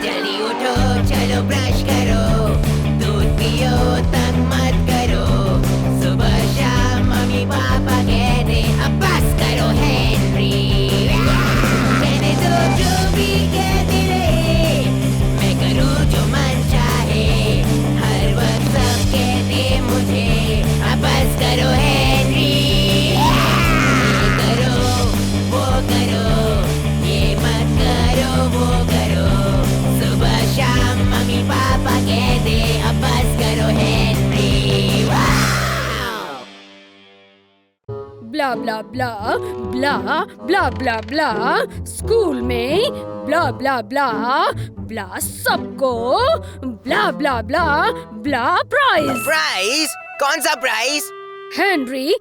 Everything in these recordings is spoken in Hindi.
जल्दी उठो, चलो ब्रश करो, दूध पियो, तंग मत करो, सुबह शाम मम्मी पापा कहते अब बस करो हेनरी। कहने दो जो भी कहते रहे, मैं करूँ जो मन चाहे, हर वक्त सब कहते मुझे अब बस करो हेनरी। ये करो, वो करो, ये मत करो, वो करो, सुबह शाम मम्मी पापा कहते अब बस करो हेनरी। ब्ला ब्ला ब्ला ब्ला ब्ला ब्ला ब्ला, स्कूल में ब्ला ब्ला ब्ला ब्ला, सबको ब्ला ब्ला ब्ला ब्ला प्राइज। प्राइज? कौन सा प्राइज? हेनरी,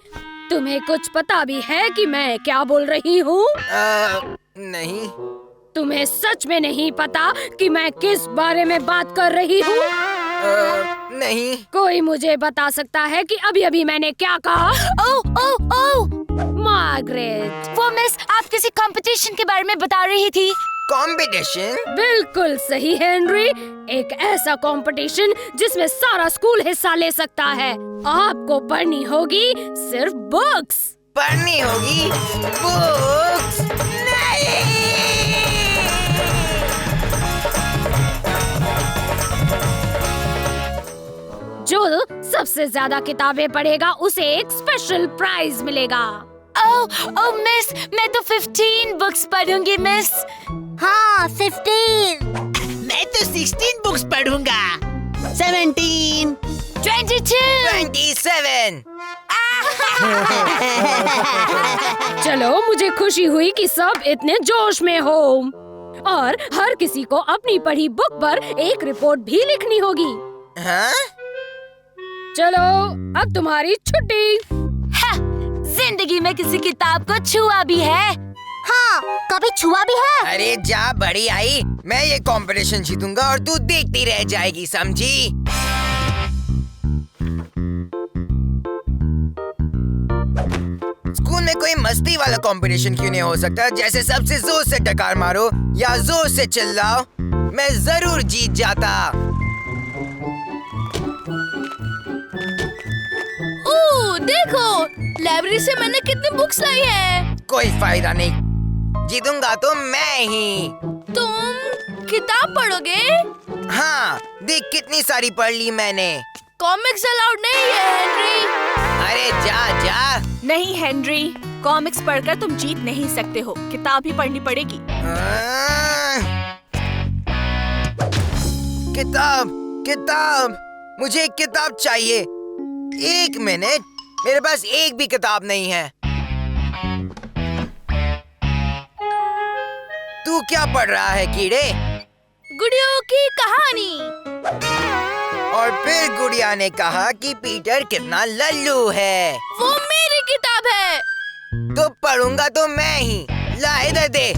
तुम्हें कुछ पता भी है कि मैं क्या बोल रही हूँ? नहीं। तुम्हें सच में नहीं पता कि मैं किस बारे में बात कर रही हूँ? नहीं। कोई मुझे बता सकता है कि अभी अभी मैंने क्या कहा? ओह ओह ओह, मार्गरेट। वो मिस, आप किसी कंपटीशन के बारे में बता रही थी। कंपटीशन? बिल्कुल सही हेनरी, एक ऐसा कंपटीशन जिसमें सारा स्कूल हिस्सा ले सकता है। आपको पढ़नी होगी सिर्फ बुक्स। पढ़नी होगी बुक्स? नहीं। जो सबसे ज्यादा किताबें पढ़ेगा उसे एक स्पेशल प्राइज मिलेगा। ओह ओह मिस, मैं तो 15 बुक्स पढ़ूंगी मिस। हाँ 15, मैं तो 16 बुक्स पढ़ूंगा। 17, 22। 27। चलो, मुझे खुशी हुई कि सब इतने जोश में हो, और हर किसी को अपनी पढ़ी बुक पर एक रिपोर्ट भी लिखनी होगी। हाँ? चलो, अब तुम्हारी छुट्टी। हाँ, जिंदगी में किसी किताब को छुआ भी है? हाँ कभी छुआ भी है। अरे जा बड़ी आई, मैं ये कंपटीशन जीतूंगा और तू देखती रह जाएगी, समझी? स्कूल में कोई मस्ती वाला कंपटीशन क्यों नहीं हो सकता? जैसे सबसे जोर से डकार मारो या जोर से चिल्लाओ, मैं जरूर जीत जाता। ओह देखो, लाइब्रेरी से मैंने कितनी बुक्स लाई है। कोई फायदा नहीं, जीतूंगा तो मैं ही। तुम किताब पढ़ोगे? हाँ, देख कितनी सारी पढ़ ली मैंने। कॉमिक्स अलाउड नहीं है हेनरी। अरे जा जा। नहीं हेनरी, कॉमिक्स पढ़कर तुम जीत नहीं सकते हो, किताब ही पढ़नी पड़ेगी। किताब किताब, मुझे एक किताब चाहिए। एक मिनट, मेरे पास एक भी किताब नहीं है। तू क्या पढ़ रहा है कीड़े? गुड़ियों की कहानी। और फिर गुड़िया ने कहा कि पीटर कितना लल्लू है। वो मेरी किताब है। तो पढ़ूंगा तो मैं ही। ला इधर दे।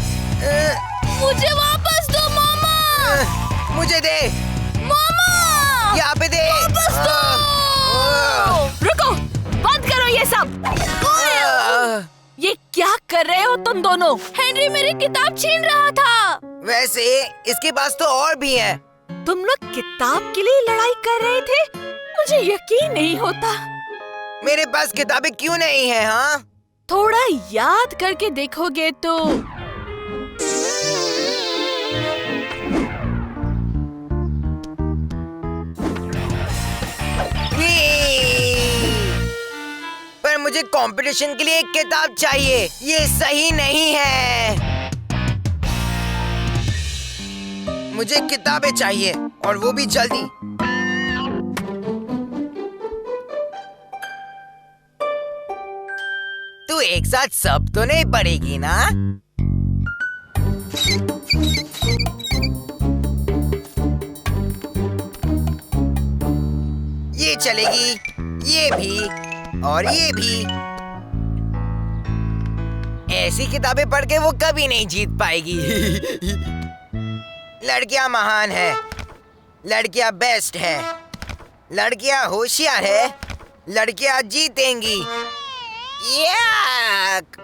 मुझे वापस दो मामा। मुझे दे। मामा यहाँ पे दे। वापस दो। रुको, बंद करो ये सब। ये क्या कर रहे हो तुम दोनों? हेनरी मेरी किताब छीन रहा था। वैसे इसके पास तो और भी है। तुम लोग किताब के लिए लड़ाई कर रहे थे? मुझे यकीन नहीं होता। मेरे पास किताबें क्यों नहीं है? हाँ, थोड़ा याद करके देखोगे तो। पर मुझे कंपटीशन के लिए एक किताब चाहिए। ये सही नहीं है। मुझे किताबें चाहिए और वो भी जल्दी। तू एक साथ सब तो नहीं पढ़ेगी ना? ये चलेगी, ये भी और ये भी। ऐसी किताबें पढ़ के वो कभी नहीं जीत पाएगी। लड़कियां महान है, लड़कियां बेस्ट है, लड़कियां होशियार है, लड़कियां जीतेंगी। याक!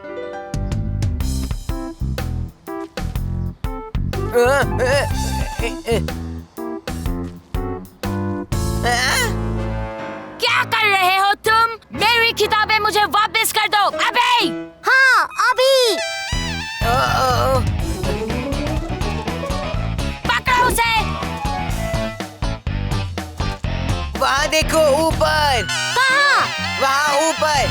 क्या कर रहे हो तुम? मेरी किताबें मुझे वापस कर दो अबे! हाँ अभी। पकड़ो उसे! वहाँ देखो ऊपर। कहाँ? वहाँ ऊपर।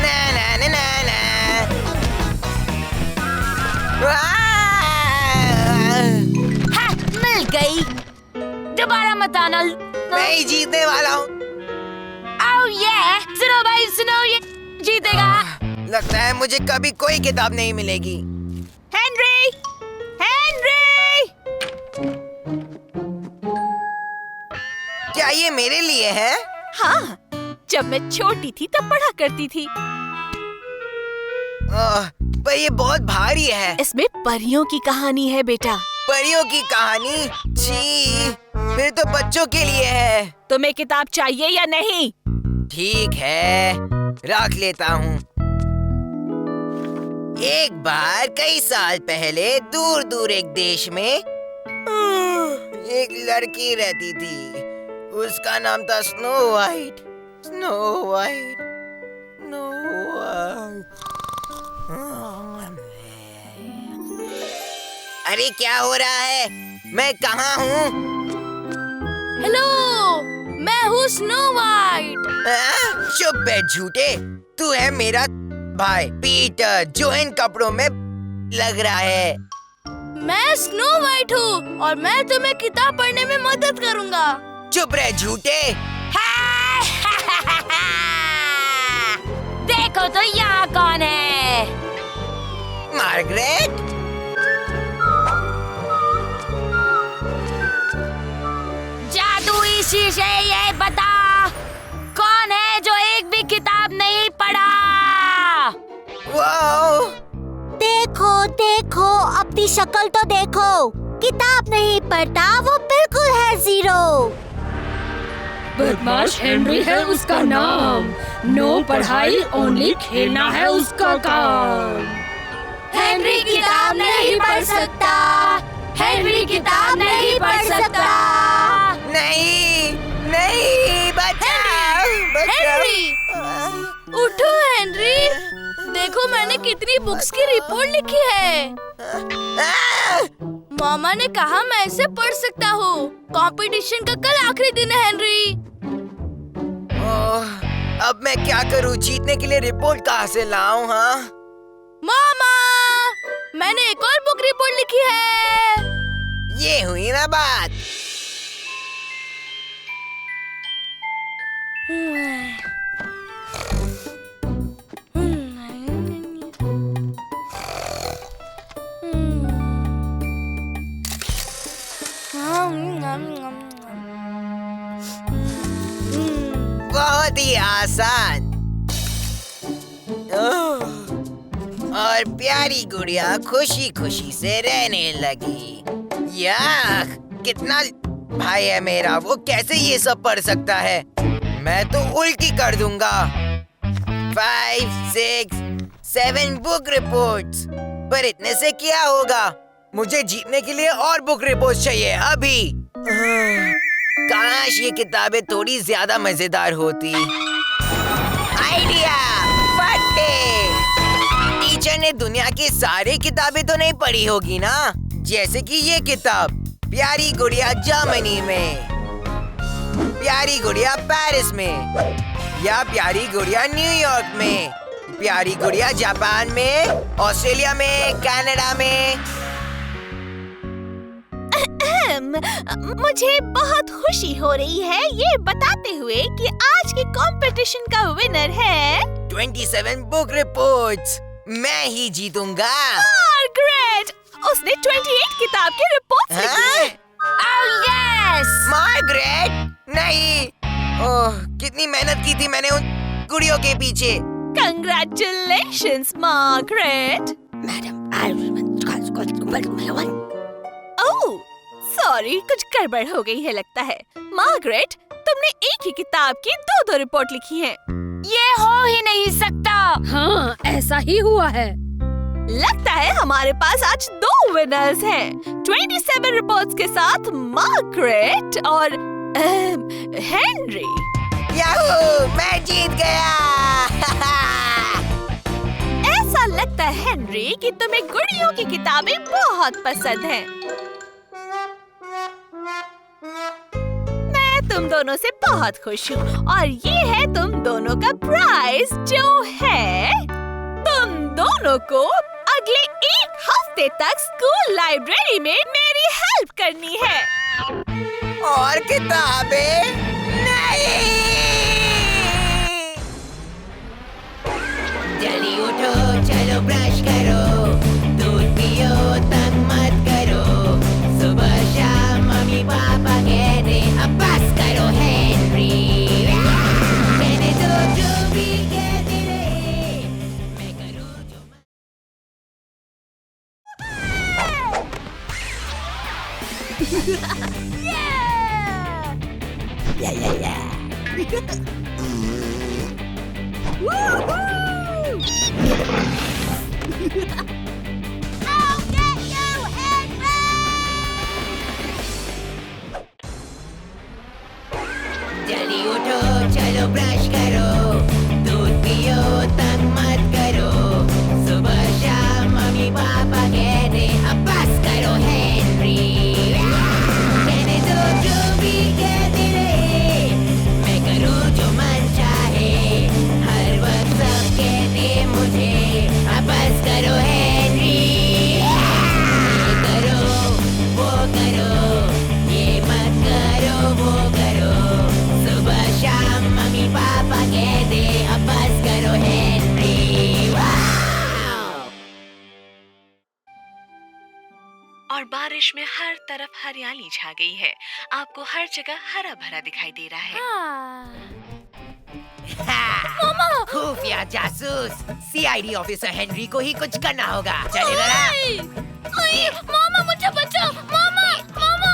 ना ना ना ना ना। हाँ, मिल गई। दोबारा मत आना। मैं ही जीतने वाला हूँ। Oh yeah! सुनो भाई सुनो, ये जीतेगा। लगता है मुझे कभी कोई किताब नहीं मिलेगी। हेनरी! हेनरी! क्या ये मेरे लिए है? हाँ, जब मैं छोटी थी तब पढ़ा करती थी। पर ये बहुत भारी है। इसमें परियों की कहानी है बेटा। परियों की कहानी? छी, फिर तो बच्चों के लिए है। तुम्हें किताब चाहिए या नहीं? ठीक है, रख लेता हूँ। एक बार कई साल पहले दूर दूर एक देश में एक लड़की रहती थी। उसका नाम था snow white. Snow white, snow white. अरे क्या हो रहा है? मैं कहाँ हूँ? हेलो, मैं हूँ स्नो वाइट। चुप बैठ झूठे। तू है मेरा भाई पीटर जो इन कपड़ों में लग रहा है। मैं स्नो वाइट हूँ और मैं तुम्हें किताब पढ़ने में मदद करूँगा। चुप रह झूठे। देखो तो यहाँ कौन है? मार्गरेट? जादुई शीशे, ये बता कौन है जो एक भी किताब नहीं पढ़ा? वाओ! देखो देखो, अपनी शक्ल तो देखो। किताब नहीं पढ़ता, वो बिल्कुल है जीरो। बदमाश हेनरी है उसका नाम। नो पढ़ाई, ओनली खेलना है उसका काम। हेनरी किताब नहीं पढ़ सकता। हेनरी किताब नहीं पढ़ सकता। नहीं नहीं, बचाओ बचाओ। हेनरी! उठो हेनरी, देखो मैंने कितनी बुक्स की रिपोर्ट लिखी है। मामा ने कहा मैं इसे पढ़ सकता हूँ। कंपटीशन का कल आखिरी दिन है हेनरी। अब मैं क्या करूँ? जीतने के लिए रिपोर्ट कहाँ से लाऊं? हाँ मामा, मैंने एक और बुक रिपोर्ट लिखी है। ये हुई ना बात। बहुत ही आसान। और प्यारी गुड़िया खुशी खुशी से रहने लगी। यार कितना भाई है मेरा, वो कैसे ये सब पढ़ सकता है? मैं तो उल्टी कर दूंगा। 5, 6, 7 बुक रिपोर्ट्स। पर इतने से क्या होगा? मुझे जीतने के लिए और बुक रिपोर्ट्स चाहिए अभी। काश ये किताबें थोड़ी ज्यादा मजेदार होती। आइडिया! फट्टे! टीचर ने दुनिया की सारी किताबें तो नहीं पढ़ी होगी ना? जैसे कि ये किताब, प्यारी गुड़िया जर्मनी में, प्यारी गुड़िया पेरिस में, या प्यारी गुड़िया न्यूयॉर्क में, प्यारी गुड़िया जापान में, ऑस्ट्रेलिया में, कनाडा में। मुझे बहुत खुशी हो रही है ये बताते हुए कि आज के कंपटीशन का विनर है 27 बुक रिपोर्ट्स। मैं ही जीतूंगा। मार्गरेट। उसने 28 किताब की रिपोर्ट्स लिखी है। Oh yes! मार्गरेट? नहीं। ओह, कितनी मेहनत की थी मैंने उन गुड़ियों के पीछे। Congratulations, Margaret. ओह, सॉरी, कुछ गड़बड़ हो गई है लगता है। मार्गरेट, तुमने एक ही किताब की 2 रिपोर्ट लिखी हैं। ये हो ही नहीं सकता। हाँ, ऐसा ही हुआ है। लगता है हमारे पास आज 2 विनर्स हैं। 27 रिपोर्ट्स के साथ मार्गरेट और हेनरी। याहू, मैं जीत गया। ऐसा लगता है हेनरी कि तुम्हें गुड़ियों की किताबें बहुत पसंद हैं। मैं तुम दोनों से बहुत खुश हूँ और ये है तुम दोनों का प्राइज, जो है तुम दोनों को अगले 1 हफ्ते तक स्कूल लाइब्रेरी में मेरी हेल्प करनी है। और किताबें नहीं। जल्दी उठो, चलो ब्रश करो, दूध पियो, तंग मत करो। सुबह शाम मम्मी पापा कहते अब बस करो हेनरी। कहने दो जो भी कहते रहे, मैं करूँ जो जल्दी उठो, चलो ब्रश करो, दूध पियो, तंग मत करो। सुबह शाम मम्मी पापा कहते अब बस करो हेनरी। कहने दो जो भी कहते रहे, मैं करूँ जो मन चाहे। हर वक्त सब कहते मुझे अब बस करो हेनरी। ये करो, वो करो, ये मत करो, वो करो। सुबह शाम मम्मी पापा कहते अब बस करो हेनरी। वाओ! और बारिश में हर तरफ हरियाली छा गई है। आपको हर जगह हरा भरा दिखाई दे रहा है। खुफिया जासूस सीआईडी ऑफिसर हेनरी को ही कुछ करना होगा। चले जरा। मामा मुझे बचाओ, मामा, मामा।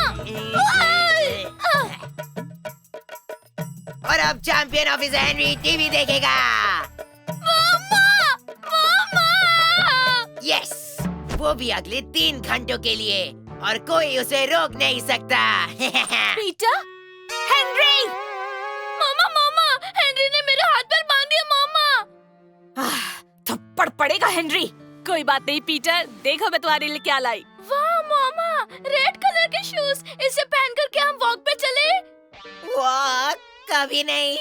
और अब चैंपियन ऑफिसर हेनरी टीवी देखेगा। यस, वो भी अगले 3 घंटों के लिए, और कोई उसे रोक नहीं सकता। पीटर, हेनरी, मामा, मामा, हेनरी ने मेरे हाथ पर बांध दिया, मामा। थप्पड़ पड़ेगा हेनरी। कोई बात नहीं पीटर, देखो मैं तुम्हारे लिए क्या लाई। वाह मामा, रेड कलर के शूज। इसे पहन कर क्या हम वॉक पे चले? वॉक? कभी नहीं।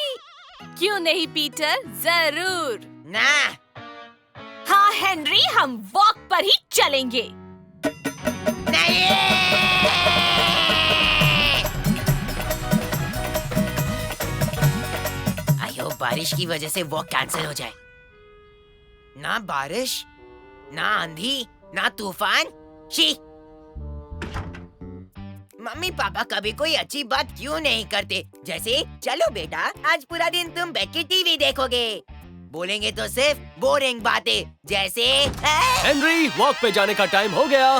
क्यों नहीं पीटर, जरूर। ना। हाँ हेनरी, हम वॉक पर ही चलेंगे। नहीं। आयो, बारिश की वजह से वॉक कैंसिल हो जाए। ना बारिश, ना आंधी, ना तूफान। शी! मम्मी पापा कभी कोई अच्छी बात क्यों नहीं करते? जैसे चलो बेटा, आज पूरा दिन तुम बैठ के टीवी देखोगे। बोलेंगे तो सिर्फ बोरिंग बातें, जैसे हेनरी, वॉक पे जाने का टाइम हो गया।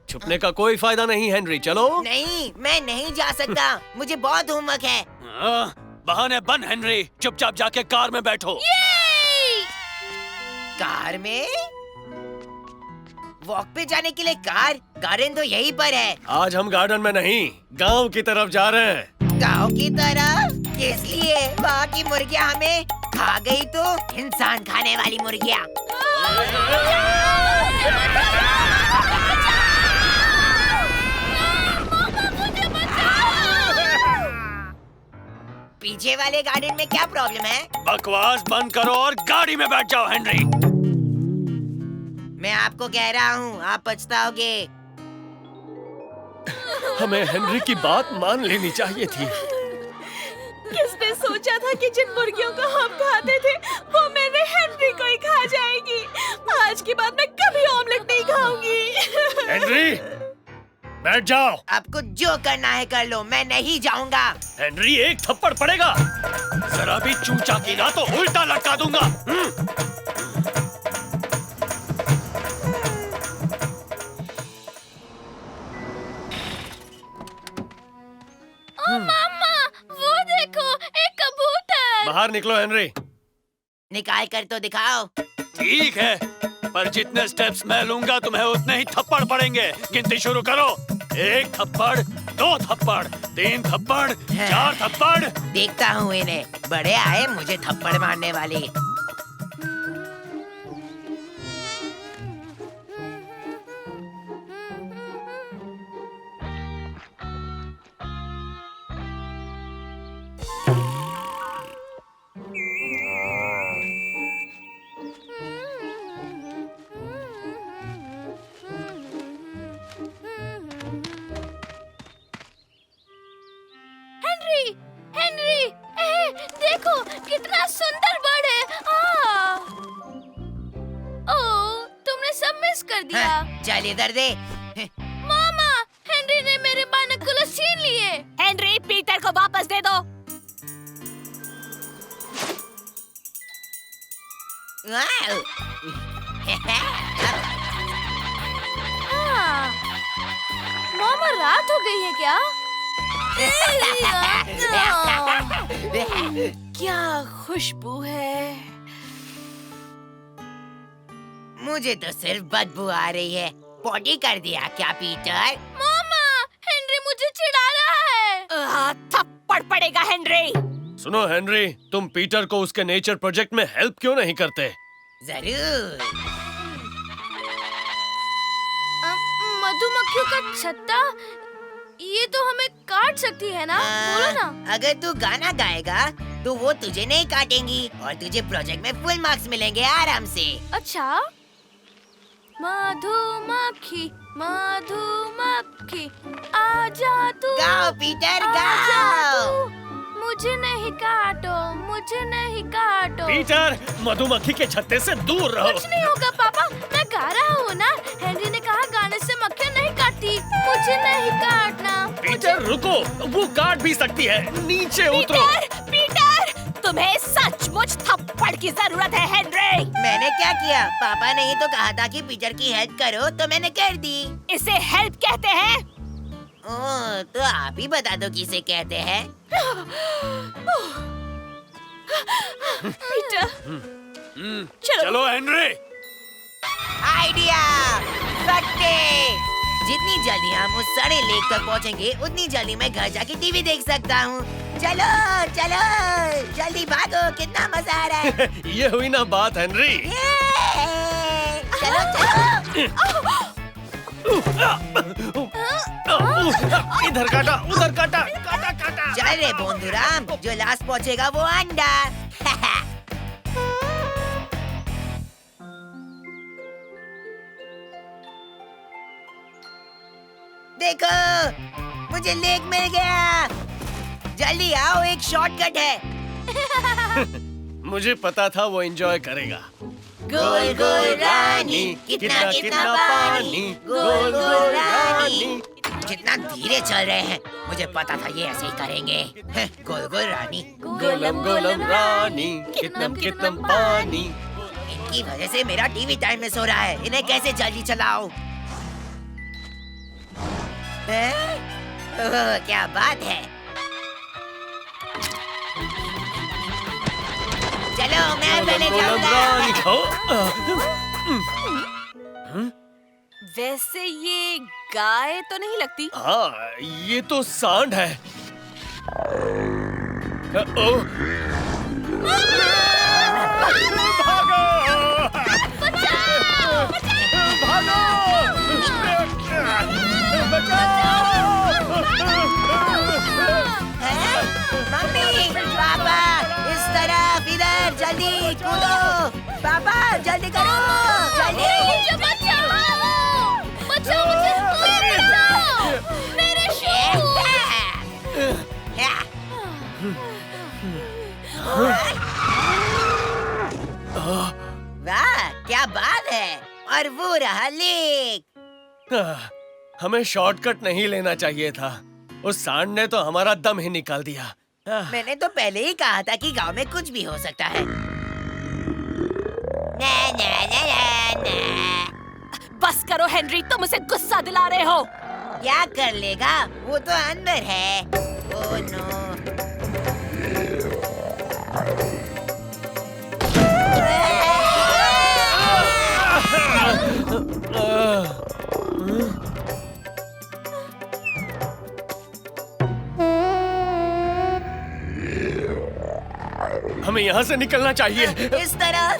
छुपने का कोई फायदा नहीं हेनरी, चलो। नहीं, मैं नहीं जा सकता। मुझे बहुत होमवर्क है। बहाने बंद हेनरी, चुपचाप जाके कार में बैठो। कार में? वॉक पे जाने के लिए कार? गार्डन तो यहीं पर है। आज हम गार्डन में नहीं, गांव की तरफ जा रहे हैं। गांव की तरफ? किस लिए? वहाँ की मुर्गियाँ हमें खा गई तो? इंसान खाने वाली मुर्गियाँ। पीछे वाले गार्डन में क्या प्रॉब्लम है? बकवास बंद करो और गाड़ी में बैठ जाओ हेनरी। मैं आपको कह रहा हूँ, आप पछताओगे। हमें हेनरी की बात मान लेनी चाहिए थी। किसने सोचा था कि जिन मुर्गियों को हम खाते थे वो मेरे हेनरी को ही खा जाएगी। आज के बाद मैं कभी ऑमलेट नहीं खाऊंगी। हेनरी, बैठ जाओ। आपको जो करना है कर लो, मैं नहीं जाऊंगा। हेनरी, एक थप्पड़ पड़ेगा। जरा भी चूचा की ना तो उल्टा लटका दूंगा। मामा, वो देखो, एक कबूतर। बाहर निकलो हेनरी। निकाल कर तो दिखाओ। ठीक है, पर जितने स्टेप्स मैं लूंगा तुम्हें उतने ही थप्पड़ पड़ेंगे। गिनती शुरू करो। 1 थप्पड़, 2 थप्पड़, 3 थप्पड़, 4 थप्पड़। देखता हूँ इन्हें, बड़े आए मुझे थप्पड़ मारने वाले। हेनरी, हेनरी, देखो कितना सुंदर बर्ड है। ओह, तुमने सब मिस कर दिया। हाँ, चल इधर दे। मामा, हेनरी ने मेरे बाइनोकुलर्स छीन लिए। हेनरी, पीटर को वापस दे दो। वाओ। मामा, रात हो गई है क्या? क्या खुशबू है। मुझे तो सिर्फ बदबू आ रही है। पॉटी कर दिया क्या पीटर? मामा, हेनरी मुझे चिढ़ा रहा है। थप्पड़ पड़ेगा हेनरी। सुनो हेनरी, तुम पीटर को उसके नेचर प्रोजेक्ट में हेल्प क्यों नहीं करते? जरूर। मधुमक्खियों का छत्ता, ये तो हमें काट सकती है ना? बोलो ना। अगर तू गाना गाएगा तो वो तुझे नहीं काटेंगी और तुझे प्रोजेक्ट में फुल मार्क्स मिलेंगे आराम से। अच्छा, मधुमक्खी मधुमक्खी आजा तू, गाओ पीटर आजा गाओ। तू, मुझे नहीं काटो, मुझे नहीं काटो। पीटर, मधुमक्खी के छत्ते से दूर रहो। कुछ नहीं होगा पापा, मैं गा रहा हूँ ना। हेनरी ने कहा गाने से मक्खियाँ नहीं काटती, मुझे नहीं काटना। पीटर रुको, वो काट भी सकती है। नीचे उतरो। पीटर, तुम्हें सचमुच थप्पड़ की जरूरत है हेनरी। मैंने क्या किया? पापा ने ही तो कहा था कि पीटर की हेल्प करो तो मैंने कर दी। इसे हेल्प कहते हैं। ओह, तो आप ही बता दो किसे कहते हैं। पीटर, चलो हेनरी। आइडिया, सकते। जितनी जल्दी हम उस सड़े लेक तक पहुंचेंगे उतनी जल्दी मैं घर जाके टीवी देख सकता हूँ। चलो चलो जल्दी भागो, कितना मजा आ रहा है। ये हुई ना बात हेनरी। चलो चलो। इधर काटा, उधर काटा, काटा काटा। चल रे बोंदुराम, जो लास्ट पहुंचेगा वो अंडा। देखो, मुझे लेक मिल गया। जल्दी आओ, एक शॉर्टकट है। मुझे पता था वो एंजॉय करेगा। गोल गोल रानी, कितना कितना पानी, गोल गोल रानी। कितना धीरे चल रहे हैं, मुझे पता था ये ऐसे ही करेंगे। गोल गोल रानी, गोलम गोलम रानी, कितनम कितनम पानी। इनकी वजह से मेरा टीवी टाइम मिस हो रहा है। इन्हें कैसे जल्दी चलाऊं? ओह, क्या बात है। चलो मैं पहले जाऊंगा। वैसे ये गाय तो नहीं लगती। हाँ, ये तो सांड है। ओह, मम्मी, पापा, इस तरफ, इधर, जल्दी कूदो। पापा, जल्दी करो, जल्दी। मुझे बचाओ, बचाओ मुझे, बचाओ, मेरे वाह, क्या बात है। और वो रहा लेक। हमें शॉर्टकट नहीं लेना चाहिए था। उस सांड ने तो हमारा दम ही निकाल दिया। मैंने तो पहले ही कहा था कि गांव में कुछ भी हो सकता है। ना, ना, ना, ना, ना। बस करो हेनरी, तुम उसे गुस्सा दिला रहे हो। क्या कर लेगा, वो तो अंदर है। Oh no. हमें यहाँ से निकलना चाहिए। इस तरफ।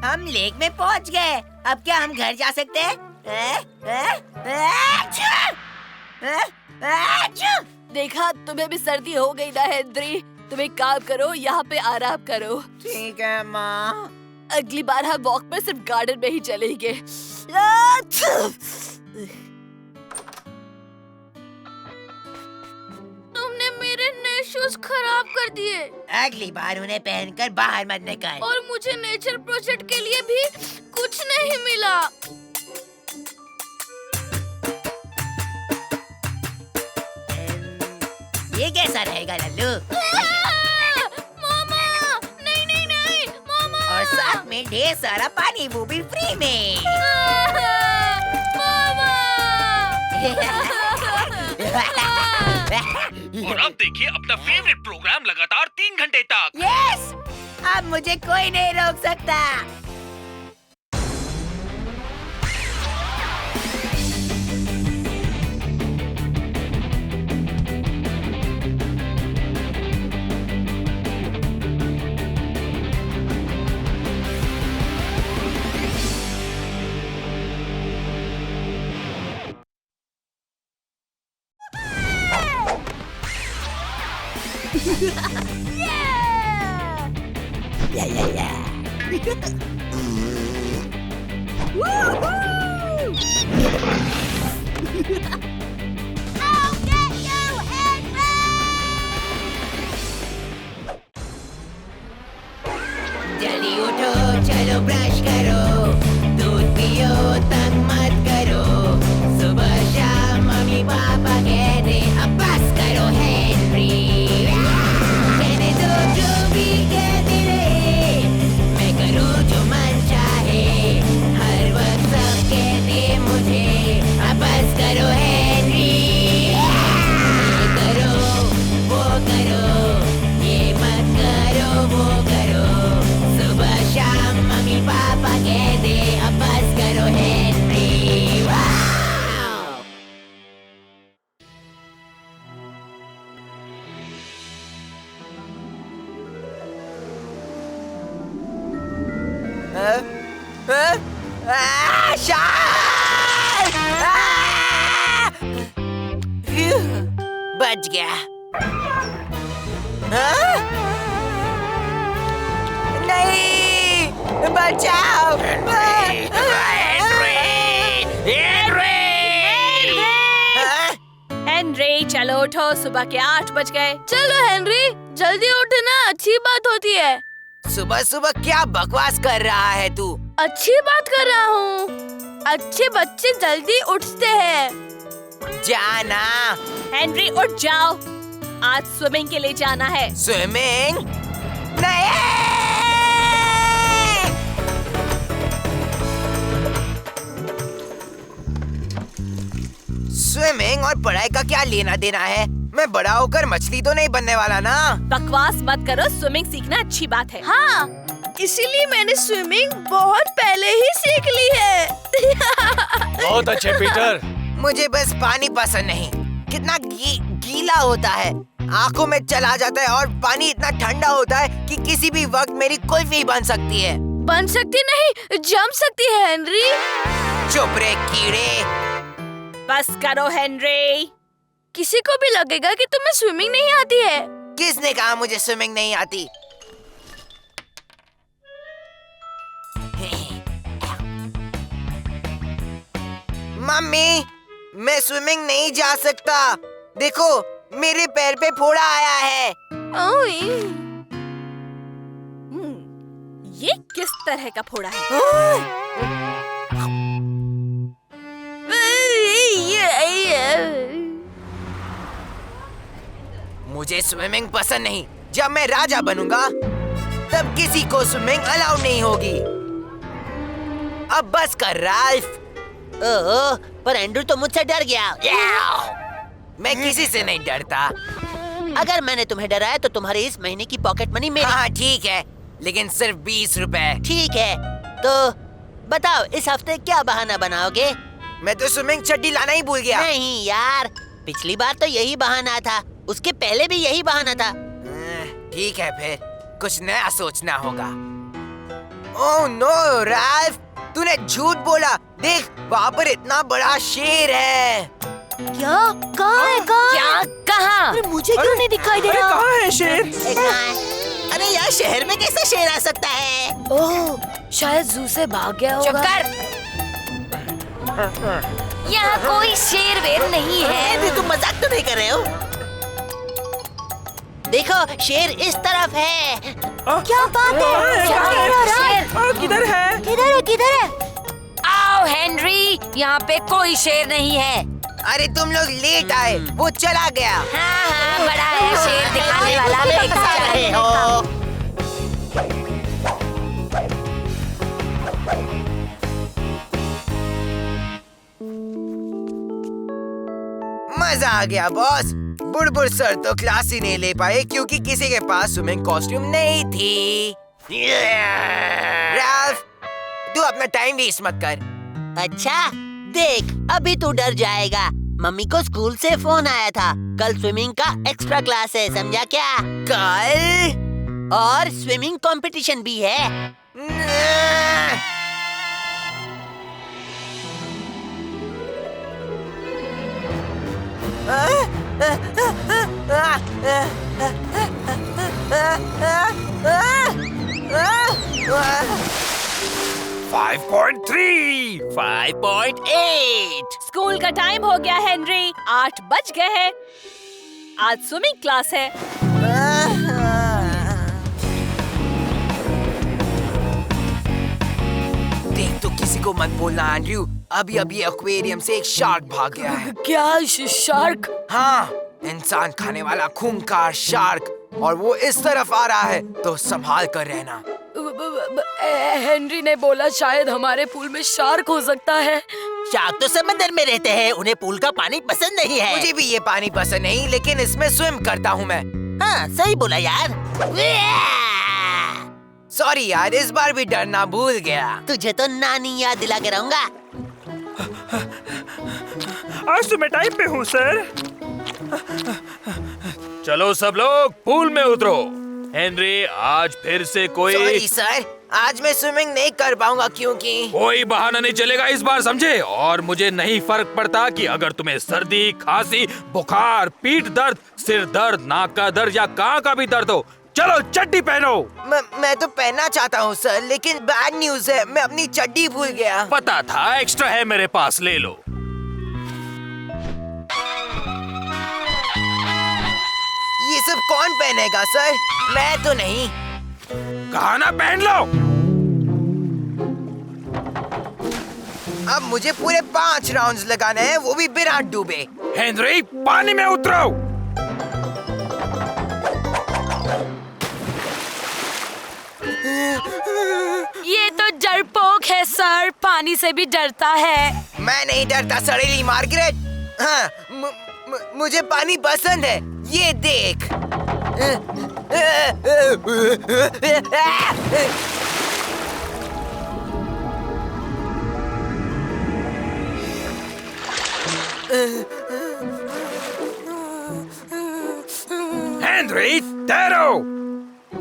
हम लेक में पहुंच गए। अब क्या हम घर जा सकते हैं? देखा, तुम्हें भी सर्दी हो गई ना हेनरी। तुम एक काम करो, यहाँ पे आराम करो। ठीक है माँ। अगली बार हम वॉक पर सिर्फ गार्डन में ही चलेंगे। तुमने मेरे नए शूज खराब कर दिए। अगली बार उन्हें पहनकर बाहर मत निकल। और मुझे नेचर प्रोजेक्ट के लिए भी कुछ नहीं मिला। ये कैसा रहेगा लल्लू? मामा, नहीं नहीं नहीं, मामा। और साथ में ढेर सारा पानी, वो भी फ्री में। और अब देखिए अपना फेवरेट प्रोग्राम लगातार 3 घंटे तक। यस, अब मुझे कोई नहीं रोक सकता। जल्दी उठो, चलो ब्रश करो, दूध पियो, तंग मत करो। सुबह शाम मम्मी पापा कहते अब बस करो हेनरी। कहने दो जो भी कहते रहे, मैं करूँ जो मन चाहे। हर वक्त सब कहते मुझे अब बस करो हेनरी। ये करो, वो करो, ये मत करो, वो करो। सुबह शाम मम्मी पापा कहते अब बस करो हेनरी। वाव! बच गया। नहीं, बचाओ। हेनरी, चलो उठो, सुबह के 8 बज गए। चलो हेनरी, जल्दी उठना, अच्छी बात होती है। सुबह सुबह क्या बकवास कर रहा है तू? अच्छी बात कर रहा हूँ। अच्छे बच्चे जल्दी उठते हैं। जाना। हेनरी उठ जाओ, आज स्विमिंग के लिए जाना है। स्विमिंग? नहीं। स्विमिंग और पढ़ाई का क्या लेना देना है? मैं बड़ा होकर मछली तो नहीं बनने वाला ना। बकवास मत करो, स्विमिंग सीखना अच्छी बात है। हाँ, इसीलिए मैंने स्विमिंग बहुत पहले ही सीख ली है। बहुत अच्छे पीटर। मुझे बस पानी पसंद नहीं। कितना गीला होता है, आंखों में चला जाता है और पानी इतना ठंडा होता है कि किसी भी वक्त मेरी कुल्फी बन सकती है। बन सकती नहीं, जम सकती है हेनरी। चुप रे कीड़े। बस करो हेनरी। किसी को भी लगेगा कि तुम्हें स्विमिंग नहीं आती है। किसने कहा मुझे स्विमिंग नहीं आती? मम्मी, मैं स्विमिंग नहीं जा सकता। देखो, मेरे पैर पे फोड़ा आया है। ये किस तरह का फोड़ा है? मुझे स्विमिंग पसंद नहीं। जब मैं राजा बनूंगा तब किसी को स्विमिंग अलाउ नहीं होगी। अब बस कर राल्फ। ओह, पर एंड्रू तो मुझसे डर गया। मैं किसी से नहीं डरता। अगर मैंने तुम्हें डराया तो तुम्हारे इस महीने की पॉकेट मनी मेरी। हाँ ठीक है, लेकिन सिर्फ 20 रुपए। ठीक है, तो बताओ इस हफ्ते क्या बहाना बनाओगे? मैं तो स्विमिंग चड्डी लाना ही भूल गया। नहीं यार, पिछली बार तो यही बहाना था, उसके पहले भी यही बहाना था। ठीक है, फिर कुछ नया सोचना होगा। ओह नो राल्फ, तूने झूठ बोला। देख, वहाँ पर इतना बड़ा शेर है। क्या? कहाँ है? क्या कहा? अरे मुझे क्यों नहीं दिखाई दे रहा? कहाँ है शेर? अरे यार, शहर में कैसे शेर आ सकता है? ओह, शायद जू से भाग गया होगा। चुप कर। यहाँ कोई शेर वेर नहीं है। तुम मजाक तो नहीं कर रहे हो? देखो, शेर इस तरफ है। क्या बात है? क्या कह रहा है? किधर है? किधर है? किधर है? आओ हेनरी, यहाँ पे कोई शेर नहीं है। अरे तुम लोग लेट आए, वो चला गया। हाँ हाँ, बड़ा है शेर दिखाने वाला। दिखा रहे हो। मजा आ गया बॉस। बुड़बुड़ सर तो क्लास ही नहीं ले पाए क्योंकि किसी के पास स्विमिंग कॉस्ट्यूम नहीं थी। राल्फ, तू अपना टाइम वेस्ट मत कर। अच्छा, देख अभी तू डर जाएगा। मम्मी को स्कूल से फोन आया था, कल स्विमिंग का एक्स्ट्रा क्लास है, समझा क्या? कल? और स्विमिंग कंपटीशन भी है। फाइव 5.8। स्कूल का टाइम हो गया हेनरी, 8 बज गए हैं। आज स्विमिंग क्लास है। देख, तो किसी को मत बोलना एंड्रयू। अभी अभी एक्वेरियम से एक शार्क भाग गया है। क्या शार्क? हाँ, इंसान खाने वाला खूंखार शार्क, और वो इस तरफ आ रहा है, तो संभाल कर रहना। हेनरी ने बोला शायद हमारे पूल में शार्क हो सकता है। शार्क तो समंदर में रहते हैं, उन्हें पूल का पानी पसंद नहीं है। मुझे भी ये पानी पसंद नहीं, लेकिन इसमें स्विम करता हूँ मैं। हाँ, सही बोला यार। सॉरी यार, इस बार भी डरना भूल गया। तुझे तो नानी याद दिला के रहूंगा। आज तो मैं टाइम पे हूँ सर। चलो सब लोग पूल में उतरो। हेनरी, आज फिर से कोई सॉरी सर, आज मैं स्विमिंग नहीं कर पाऊंगा क्योंकि कोई बहाना नहीं चलेगा इस बार, समझे? और मुझे नहीं फर्क पड़ता कि अगर तुम्हें सर्दी, खांसी, बुखार, पीठ दर्द, सिर दर्द, नाक का दर्द या कान का भी दर्द हो। चलो चड्डी पहनो। मैं तो पहनना चाहता हूँ सर, लेकिन बैड न्यूज है, मैं अपनी चड्डी भूल गया। पता था, एक्स्ट्रा है मेरे पास, ले लो। ये सब कौन पहनेगा सर? मैं तो नहीं। कहा ना पहन लो। अब मुझे पूरे 5 राउंड्स लगाने हैं, वो भी बिना डूबे। हेनरी, पानी में उतरो। ये तो डरपोक है सर, पानी से भी डरता है। मैं नहीं डरता सड़ेली मार्गरेट। हाँ, मुझे पानी पसंद है, ये देख। हेनरी, तैरो।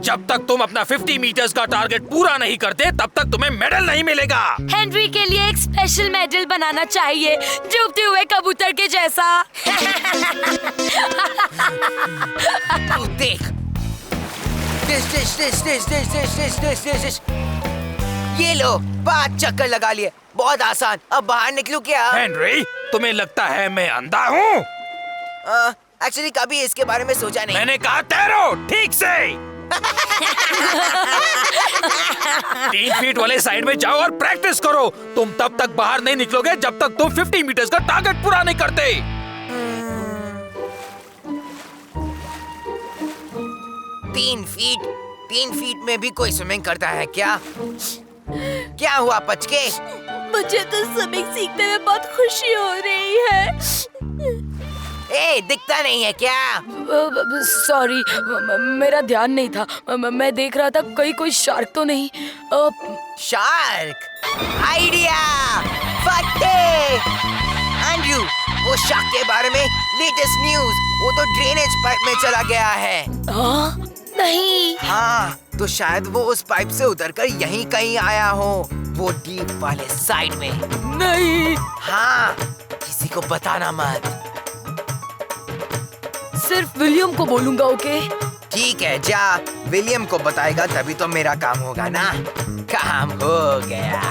जब तक तुम अपना 50 मीटर्स का टारगेट पूरा नहीं करते, तब तक तुम्हें मेडल नहीं मिलेगा। हेनरी के लिए एक स्पेशल मेडल बनाना चाहिए, डूबते हुए कबूतर के जैसा। तू देख। ये लो, 5 चक्कर लगा लिए, बहुत आसान। अब बाहर निकलूं क्या? हेनरी, तुम्हें लगता है मैं अंधा हूँ? एक्चुअली कभी इसके बारे में सोचा नहीं। मैंने कहा तैरो ठीक से। 3 फीट वाले साइड में जाओ और प्रैक्टिस करो। तुम तब तक बाहर नहीं निकलोगे जब तक तुम 50 मीटर्स का टारगेट पूरा नहीं करते। 3 फीट में भी कोई स्विमिंग करता है क्या? क्या हुआ पचके? मुझे तो स्विमिंग सीखने में बहुत खुशी हो रही है। दिखता नहीं है क्या? सॉरी, मेरा ध्यान नहीं था। मैं देख रहा था कहीं कोई शार्क तो नहीं। शार्क? आइडिया! फटे! एंड्रू, वो शार्क के बारे में लेटेस्ट न्यूज, वो तो ड्रेनेज पाइप में चला गया है। नहीं। हाँ, तो शायद वो उस पाइप से उतरकर यहीं कहीं आया हो, वो डीप वाले साइड में। नहीं। हाँ, किसी को बताना मत। सिर्फ विलियम को बोलूंगा, ओके? ठीक है, जा विलियम को बताएगा तभी तो मेरा काम होगा ना। काम हो गया।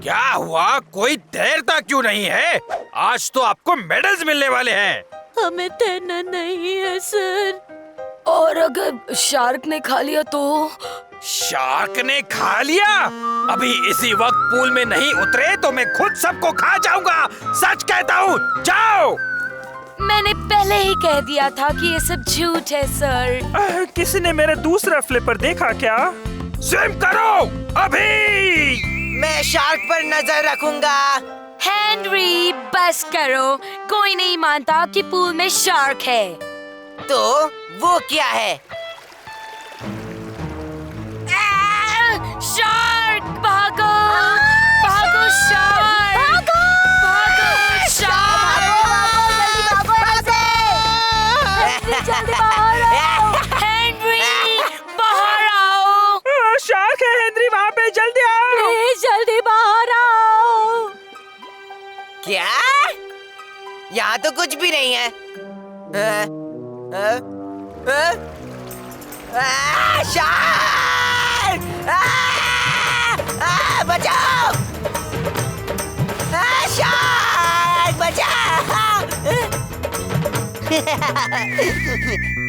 क्या हुआ? कोई तैरता क्यों नहीं है? आज तो आपको मेडल्स मिलने वाले हैं। हमें तैरना नहीं है सर। और अगर शार्क ने खा लिया तो? शार्क ने खा लिया? अभी इसी वक्त पूल में नहीं उतरे तो मैं खुद सबको खा जाऊंगा। सच कहता हूँ, जाओ। मैंने पहले ही कह दिया था कि ये सब झूठ है सर। किसी ने मेरा दूसरा फ्लिपर देखा क्या? स्विम करो अभी। मैं शार्क पर नजर रखूंगा। हेनरी, बस करो। कोई नहीं मानता कि पूल में शार्क है। तो वो क्या है? शार्क! भागो! भागो शार्क! भागो शार्क! हेनरी, बाहर आओ! शार्क है हेनरी, वहाँ पे जल्दी आओ। प्लीज जल्दी बाहर आओ! क्या? यहाँ तो कुछ भी नहीं है। शार्क! बचाओ! शार्क बचाओ!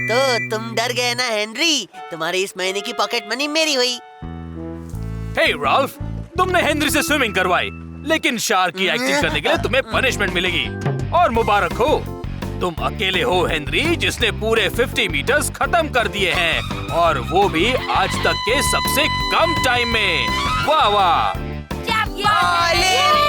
तो तुम डर गए ना हेनरी? तुम्हारी इस महीने की पॉकेट मनी मेरी हुई। हे राल्फ, तुमने हेनरी से स्विमिंग करवाई, लेकिन शार्क की एक्टिंग करने के लिए तुम्हें पनिशमेंट मिलेगी। और मुबारक हो, तुम अकेले हो हेनरी जिसने पूरे 50 मीटर्स खत्म कर दिए हैं, और वो भी आज तक के सबसे कम टाइम में। वाह वाह! ऑलिव!